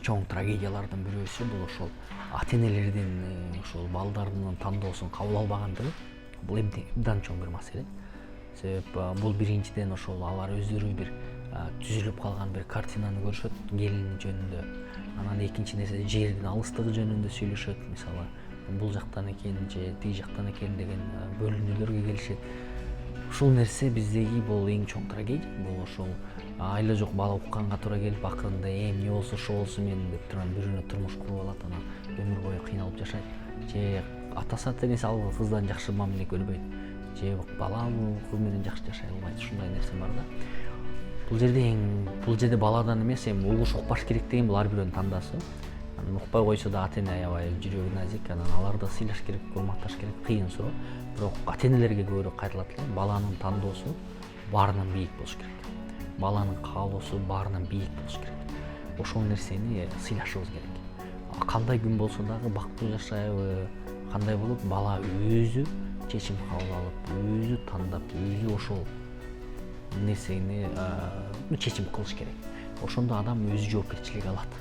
чоң трагедиялардын бирөөсү бул ошол ата-энелердин ошол балдарынын тандоосун кабыл албагандыгы. Бул абдан чоң бир маселе. Себеп бул биринчиден ошол алар өздөрү бир түзүлүп калган бир картинаны көрүшөт келин жөнүндө. Анан экинчи нерсе жердин алыстыгы жөнүндө сүйлөшөт. Мисалы бул жактан экен же тиги жактан экен деген бөлүнүүлөргө келишет. Ушул нерсе биздеги бул эң чоң трагедия. Бул ошол айла жок бала укканга туура келип акырында эмне болсо ошо болсун мен деп турган бирөөнө турмуш куруп алат, анан өмүр бою кыйналып жашайт. Же атасы ата-энеси ал кыздан жакшы мамиле көрбөйт, же бала кыз менен жакшы жашай албайт. Ушундай нерсе бар да. Бул жерде баладан эмес, эми угуш укпаш керек деген бул ар бирөөнүн тандоосу. Анан укпай койсо да ата-эне аябай жүрөгү назик, анан аларды сыйлаш керек, урматташ керек, кыйын суроо. Бирок ата-энелерге көбүрөөк кайталат эле. Баланын тандоосу баарынан бийик болуш керек. Баланын каалоосу баарынан бийик болуш керек. Ошол нерсени сыйлашыбыз керек. Кандай күн болсо дагы бактылуу жашайбы, кандай болот, бала өзү чечим кабыл алып, өзү тандап, өзү ошол нерсени чечим кылыш керек. Ошондо адам өзү жоопкерчилик алат.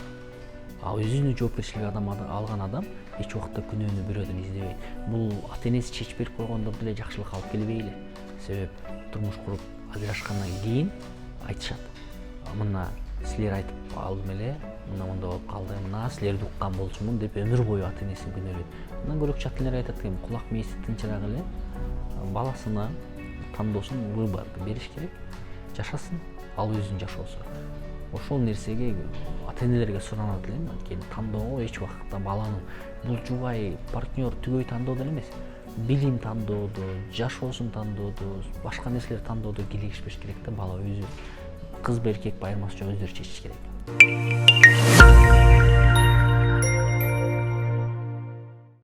Өзүнүн жоопкерчилиги алган адам эч убакта күнөөнү бирөөдөн издебейт. Бул ата-энеси чечип берип койгондор деле жакшылык алып келбейли. Себеп турмуш куруп ажырашкандан кийин айтышат. Мына силер айтып алдым эле, мында болуп калды, мына силерди уккан болчумун деп өмүр бою ата-энесин күнөөлөйт. Мындан көрөкчү ата-энелер айтат экен, кулак мээси тынчыраак эле баласына тандоосун выбор бериш керек. Жашасын, ал өзүнүн жашоосу. Ошол нерсеге ата-энелерге суранат элем. Анткени тандоого эч убакта баланын бул жубай, партнер түгөй тандоо деле эмес. Билим тандоодо, жашоосун тандоодо, башка нерселерди тандоодо кийлигишпеш керек да. Бала өзү кызбы эркек айырмасы жок өздөрү чечиш керек.